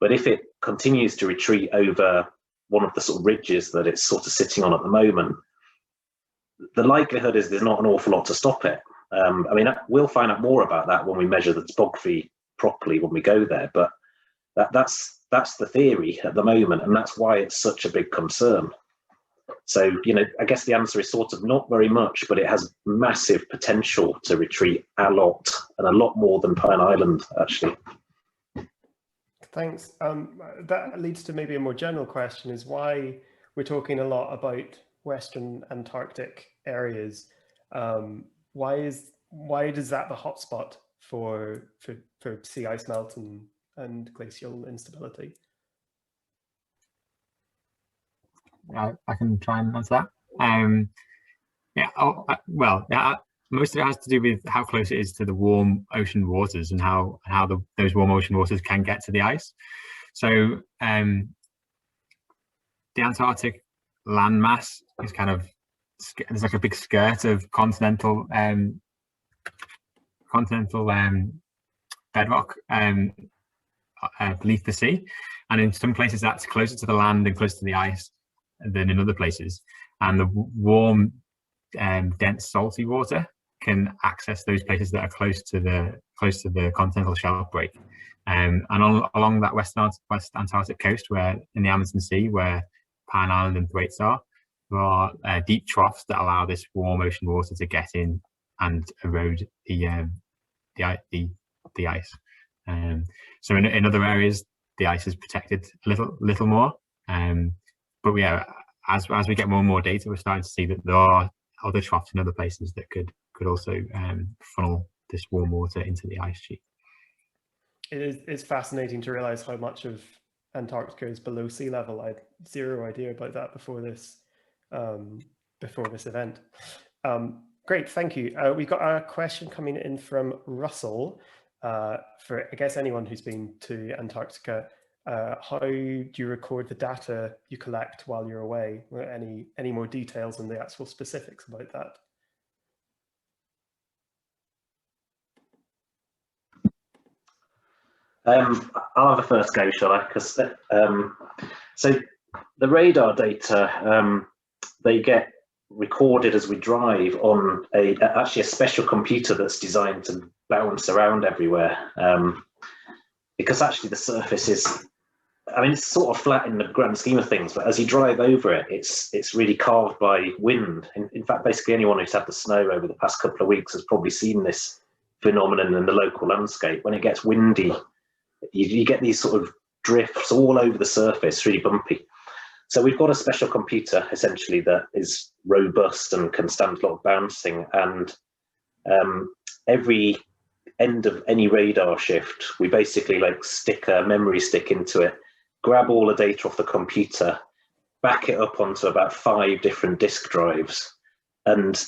But if it continues to retreat over one of the sort of ridges that it's sort of sitting on at the moment, the likelihood is there's not an awful lot to stop it. I mean, we'll find out more about that when we measure the topography properly when we go there, but that's the theory at the moment, and that's why it's such a big concern. So, you know, I guess the answer is sort of not very much, but it has massive potential to retreat a lot, and a lot more than Pine Island, actually. Thanks. That leads to maybe a more general question, is why we're talking a lot about Western Antarctic areas. Why is that the hotspot for sea ice melt and glacial instability? I can try and answer that. Most of it has to do with how close it is to the warm ocean waters and how those warm ocean waters can get to the ice. So the Antarctic landmass is kind of, there's like a big skirt of continental bedrock beneath the sea, and in some places that's closer to the land and closer to the ice than in other places. And the warm, dense, salty water can access those places that are close to the continental shelf break. And along that West Antarctic coast, where in the Amazon Sea, where Pine Island and Thwaites are, there are deep troughs that allow this warm ocean water to get in and erode the ice. So in other areas, the ice is protected a little more. But yeah, as we get more and more data, we're starting to see that there are other troughs in other places that could also funnel this warm water into the ice sheet. It's fascinating to realize how much of Antarctica is below sea level. I had zero idea about that before this event. Great, thank you. We've got a question coming in from Russell. For, I guess, anyone who's been to Antarctica, how do you record the data you collect while you're away? Any more details on the actual specifics about that? I'll have a first go, shall I? Because so the radar data, they get recorded as we drive on actually a special computer that's designed to bounce around everywhere. Because actually the surface is, I mean, it's sort of flat in the grand scheme of things, but as you drive over it, it's really carved by wind. In fact, basically anyone who's had the snow over the past couple of weeks has probably seen this phenomenon in the local landscape. When it gets windy, you get these sort of drifts all over the surface, really bumpy. So we've got a special computer essentially that is robust and can stand a lot of bouncing. And every end of any radar shift, we basically like stick a memory stick into it, grab all the data off the computer, back it up onto about 5 different disk drives. And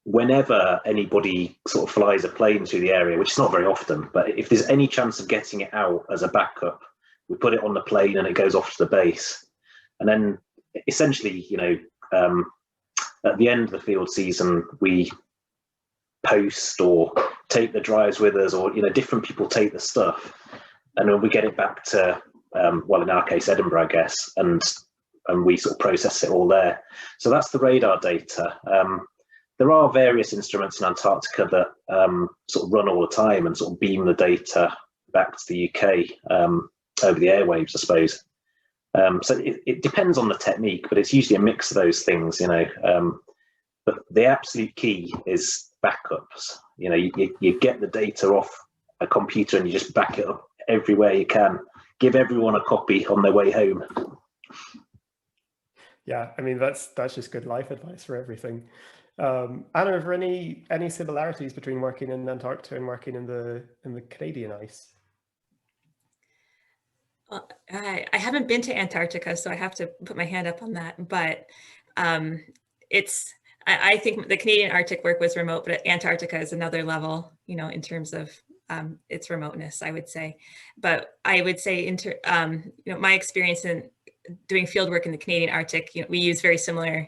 whenever anybody sort of flies a plane through the area, which is not very often, but if there's any chance of getting it out as a backup, we put it on the plane and it goes off to the base. And then essentially, you know, at the end of the field season, we post or take the drives with us, or, you know, different people take the stuff, and then we get it back to, well, in our case, Edinburgh, I guess, and we sort of process it all there. So that's the radar data. there are various instruments in Antarctica that sort of run all the time and sort of beam the data back to the UK over the airwaves, I suppose. So it depends on the technique, but it's usually a mix of those things, you know. But the absolute key is backups. You know, you get the data off a computer and you just back it up everywhere you can. Give everyone a copy on their way home. Yeah, I mean, that's just good life advice for everything. Anna, are there any similarities between working in Antarctica and working in the Canadian ice? Well, I haven't been to Antarctica, so I have to put my hand up on that. But I think the Canadian Arctic work was remote, but Antarctica is another level, you know, in terms of its remoteness, I would say. But I would say, you know, my experience in doing field work in the Canadian Arctic, you know, we use very similar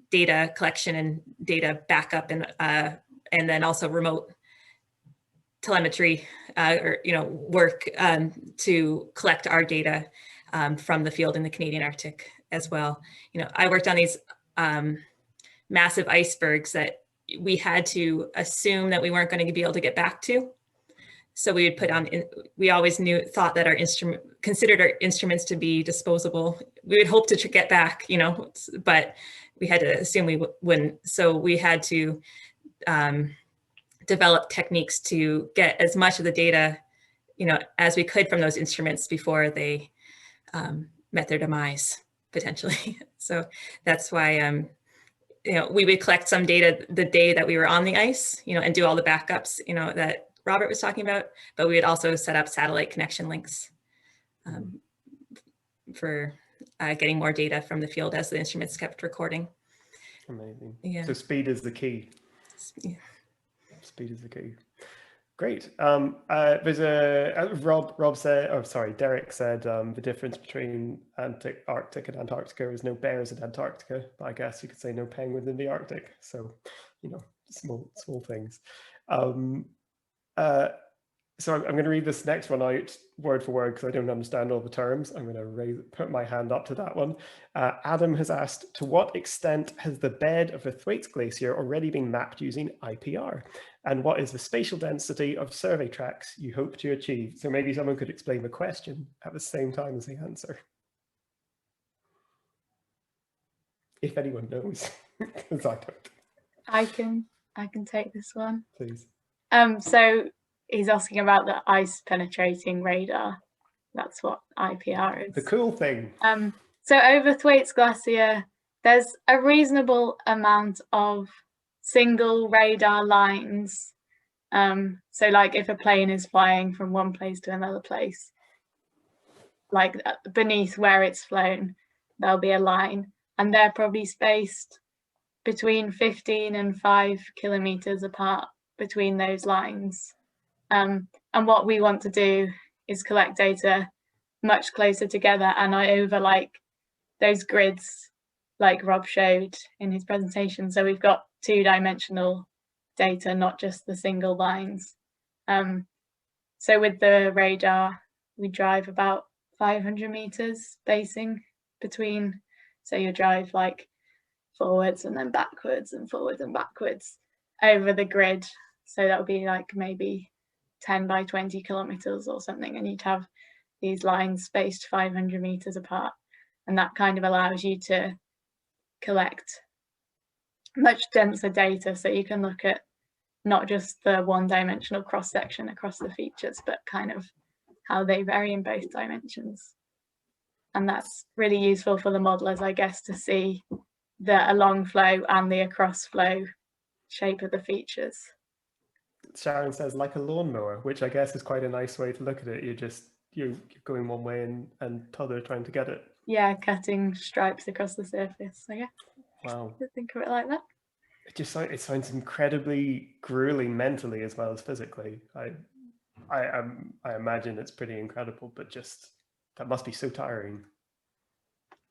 data collection and data backup, and then also remote telemetry or, you know, work to collect our data from the field in the Canadian Arctic as well. You know, I worked on these massive icebergs that we had to assume that we weren't going to be able to get back to. So we would put on, we always thought that considered our instruments to be disposable. We would hope to get back, you know, but we had to assume we wouldn't. So we had to develop techniques to get as much of the data, you know, as we could from those instruments before they met their demise, potentially. So that's why, you know, we would collect some data the day that we were on the ice, you know, and do all the backups, you know, that Robert was talking about, but we would also set up satellite connection links for getting more data from the field as the instruments kept recording. Amazing. Yeah. So speed is the key. Yeah. Speed is the key. Great. There's Rob said, oh, sorry, Derek said the difference between Arctic and Antarctica is no bears in Antarctica, but I guess you could say no penguins in the Arctic. So, you know, small things. So I'm going to read this next one out word for word because I don't understand all the terms. I'm going to put my hand up to that one. Adam has asked, to what extent has the bed of the Thwaites Glacier already been mapped using IPR? And what is the spatial density of survey tracks you hope to achieve? So maybe someone could explain the question at the same time as the answer. If anyone knows, because I don't. I can take this one. Please. So he's asking about the ice penetrating radar. That's what IPR is. The cool thing. So over Thwaites Glacier, there's a reasonable amount of single radar lines. So like if a plane is flying from one place to another place, like beneath where it's flown, there'll be a line, and they're probably spaced between 15 and 5 kilometers apart between those lines. And what we want to do is collect data much closer together and over like those grids like Rob showed in his presentation. So we've got 2-dimensional data, not just the single lines. So with the radar, we drive about 500 meters spacing between, so you drive like forwards and then backwards and forwards and backwards over the grid. So that would be like maybe 10 by 20 kilometers or something, and you'd have these lines spaced 500 meters apart, and that kind of allows you to collect much denser data, so you can look at not just the one-dimensional cross-section across the features, but kind of how they vary in both dimensions. And that's really useful for the modelers, I guess, to see the along flow and the across flow shape of the features. Sharon says like a lawnmower, which I guess is quite a nice way to look at it. You're going one way and t'other trying to get it. Yeah, cutting stripes across the surface, I guess. Wow. Think of it like that. It sounds incredibly grueling mentally as well as physically. I imagine it's pretty incredible, but just that must be so tiring.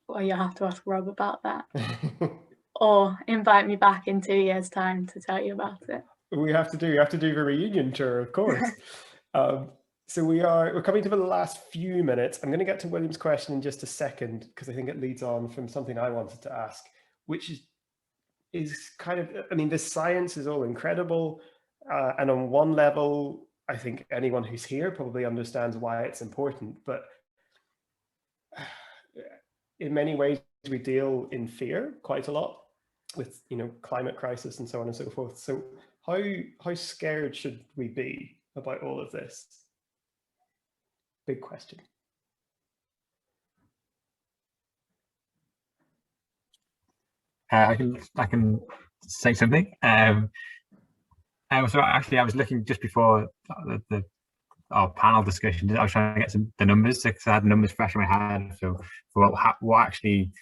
Well, you'll have to ask Rob about that. Or invite me back in 2 years' time to tell you about it. We have to do the reunion tour, of course. So we're coming to the last few minutes. I'm going to get to William's question in just a second, because I think it leads on from something I wanted to ask, which is, is kind of, I mean, the science is all incredible. And on one level, I think anyone who's here probably understands why it's important. But in many ways, we deal in fear quite a lot with, you know, climate crisis and so on and so forth. So how scared should we be about all of this? Big question. I can say something. So actually, I was looking just before our panel discussion. I was trying to get the numbers because I had numbers fresh in my head. So for what actually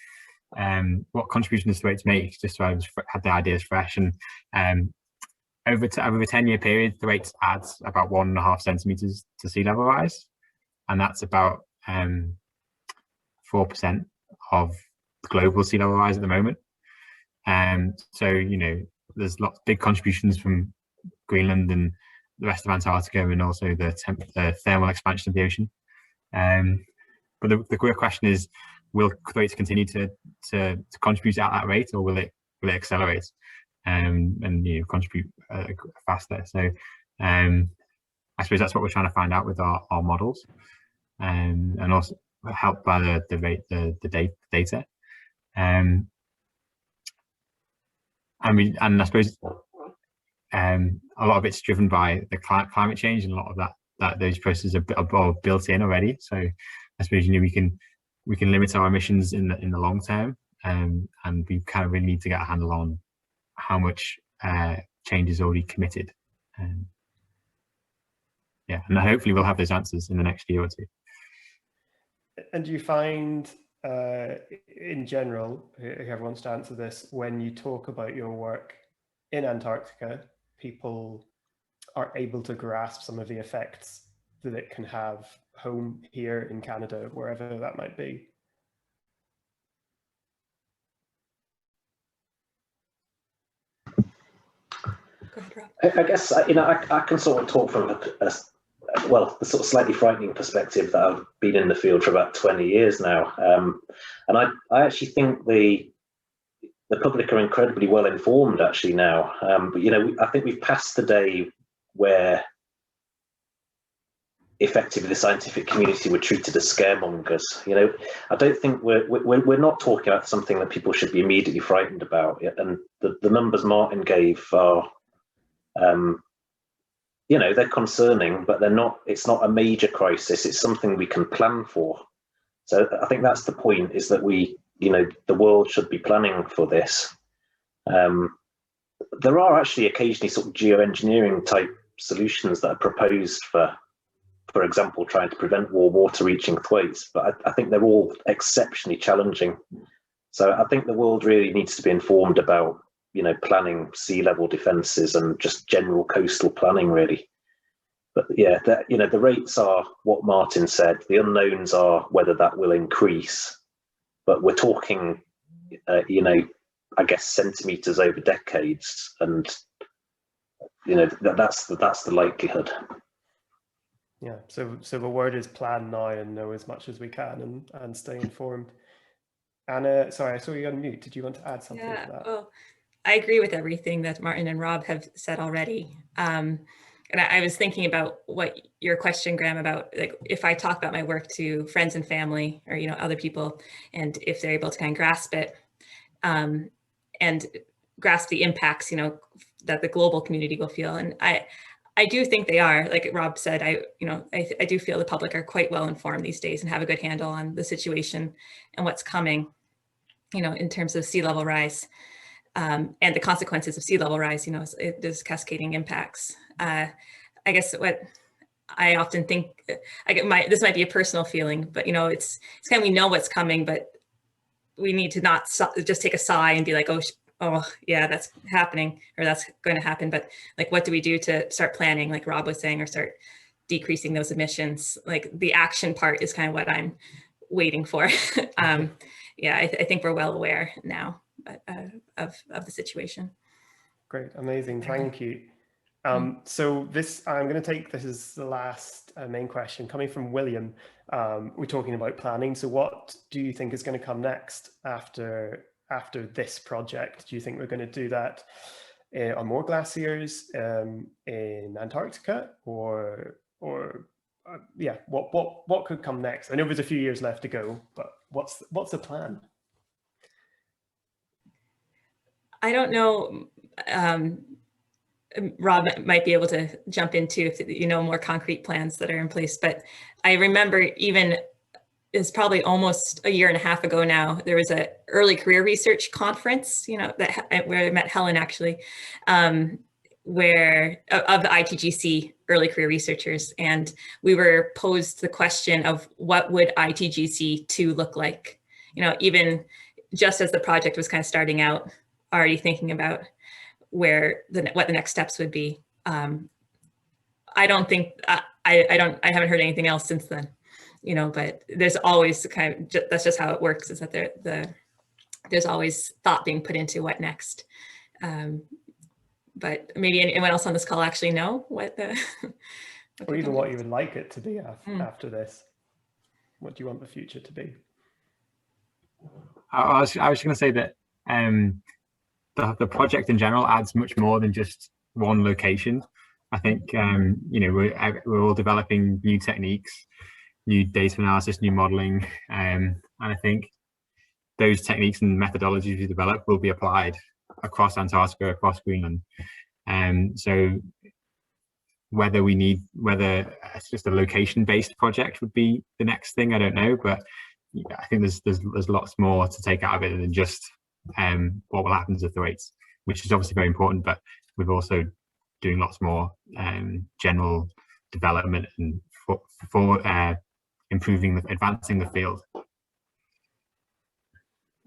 what contribution does Thwaites make, just so I had the ideas fresh. And over a 10-year period, Thwaites adds about 1.5 centimeters to sea level rise, and that's about 4% of global sea level rise at the moment. So, you know, there's lots big contributions from Greenland and the rest of Antarctica, and also the thermal expansion of the ocean. But the real question is, will Thwaites continue to contribute at that rate, or will it accelerate and, you know, contribute faster? So I suppose that's what we're trying to find out with our models, and also helped by the data. And I suppose a lot of it's driven by the climate change, and a lot of that those processes are built in already. So I suppose, you know, we can limit our emissions in the long term, and we kind of really need to get a handle on how much change is already committed. Yeah, and hopefully we'll have those answers in the next year or two. And do you find, in general, whoever wants to answer this, when you talk about your work in Antarctica, people are able to grasp some of the effects that it can have home here in Canada, wherever that might be? Go ahead, Rob. I guess, you know, I can sort of talk from the sort of slightly frightening perspective that I've been in the field for about 20 years now. And I actually think the public are incredibly well informed actually now. But, you know, I think we've passed the day where effectively the scientific community were treated as scaremongers. You know, I don't think we're not talking about something that people should be immediately frightened about. And the numbers Martin gave are, you know, they're concerning, but they're not. It's not a major crisis. It's something we can plan for. So I think that's the point: is that we, you know, the world should be planning for this. There are actually occasionally sort of geoengineering type solutions that are proposed for example, trying to prevent warm water reaching Thwaites, but I think they're all exceptionally challenging. So I think the world really needs to be informed about, you know, planning sea level defences and just general coastal planning, really. But yeah, you know, the rates are what Martin said. The unknowns are whether that will increase, but we're talking, you know, I guess centimetres over decades, and you know that's the likelihood. Yeah, so the word is plan now and know as much as we can and stay informed. Anna, sorry, I saw you on mute. Did you want to add something to that? Well, I agree with everything that Martin and Rob have said already. And I was thinking about what your question, Graham, about like if I talk about my work to friends and family, or, you know, other people, and if they're able to kind of grasp it and grasp the impacts, you know, that the global community will feel. And I do think they are, like Rob said, I do feel the public are quite well informed these days and have a good handle on the situation and what's coming, you know, in terms of sea level rise and the consequences of sea level rise. You know, there's cascading impacts. I guess what I often think, this might be a personal feeling, but, you know, it's kind of, we know what's coming, but we need to not just take a sigh and be like, oh yeah, that's happening, or that's going to happen. But like, what do we do to start planning, like Rob was saying, or start decreasing those emissions? Like the action part is kind of what I'm waiting for. Yeah, I think we're well aware now of the situation. Great, amazing, thank you. So this is the last main question coming from William. We're talking about planning. So what do you think is going to come next after after this project? Do you think we're going to do that on more glaciers in Antarctica, or yeah, what could come next? I know there's a few years left to go, but what's the plan? I don't know. Rob might be able to jump into if you know more concrete plans that are in place. But I remember even it's probably almost a year and a half ago now, there was a early career research conference, you know, where I met Helen actually, where of the ITGC early career researchers, and we were posed the question of what would ITGC 2 look like? You know, even just as the project was kind of starting out, already thinking about where what the next steps would be. I don't think I haven't heard anything else since then, you know. But there's always kind of that's just how it works. Is that there's always thought being put into what next. But maybe anyone else on this call actually know what the or even what you would like it to be after this. What do you want the future to be? I was going to say that the project in general adds much more than just one location. I think you know, we're all developing new techniques, new data analysis, new modeling, and I think those techniques and methodologies we develop will be applied across Antarctica, across Greenland. So whether it's just a location-based project would be the next thing, I don't know, but I think there's lots more to take out of it than just what will happen to the Thwaites, which is obviously very important, but we're also doing lots more general development and for advancing the field.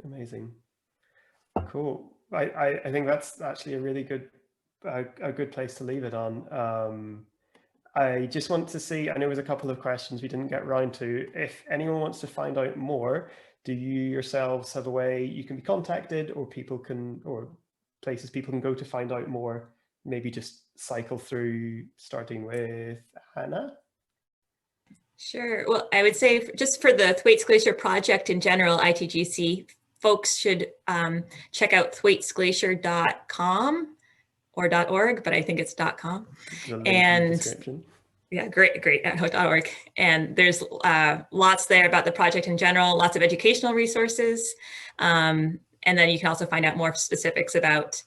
Amazing, cool. I think that's actually a really good place to leave it on. I just want to see, I know there's a couple of questions we didn't get around to. If anyone wants to find out more, do you yourselves have a way you can be contacted, or places people can go to find out more? Maybe just cycle through, starting with Hannah. Sure. Well, I would say just for the Thwaites Glacier project in general, ITGC, folks should check out thwaitesglacier.com or .org, but I think it's .com. And yeah, great, .org. And there's lots there about the project in general, lots of educational resources. And then you can also find out more specifics about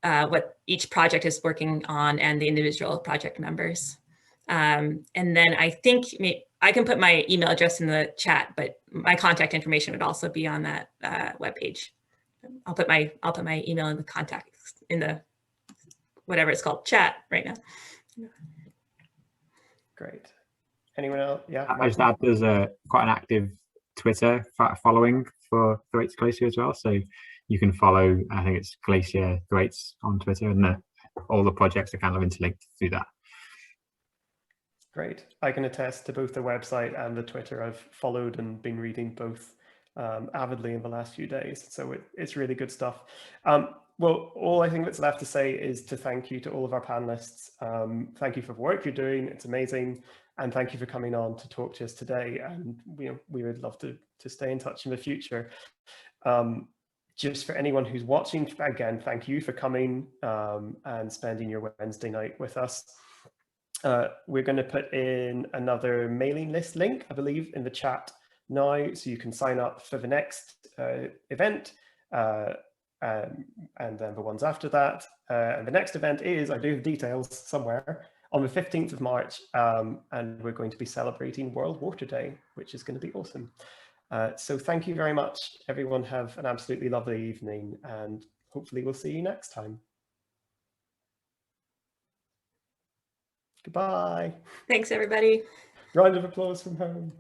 what each project is working on and the individual project members. And then I think I can put my email address in the chat, but my contact information would also be on that webpage. I'll put my email in the contact in the whatever it's called chat right now. Great. Anyone else? Yeah. I just add there's quite an active Twitter following for Thwaites Glacier as well, so you can follow. I think it's Glacier Thwaites on Twitter, and all the projects are kind of interlinked through that. Great. I can attest to both the website and the Twitter. I've followed and been reading both avidly in the last few days. So it's really good stuff. Well, all I think that's left to say is to thank you to all of our panelists. Thank you for the work you're doing. It's amazing. And thank you for coming on to talk to us today. And we would love to stay in touch in the future. Just for anyone who's watching, again, thank you for coming and spending your Wednesday night with us. We're going to put in another mailing list link, I believe, in the chat now, so you can sign up for the next event and then the ones after that. And the next event is, I do have details somewhere, on the 15th of March, and we're going to be celebrating World Water Day, which is going to be awesome. So thank you very much, everyone. Have an absolutely lovely evening, and hopefully we'll see you next time. Goodbye. Thanks, everybody. Round of applause from home.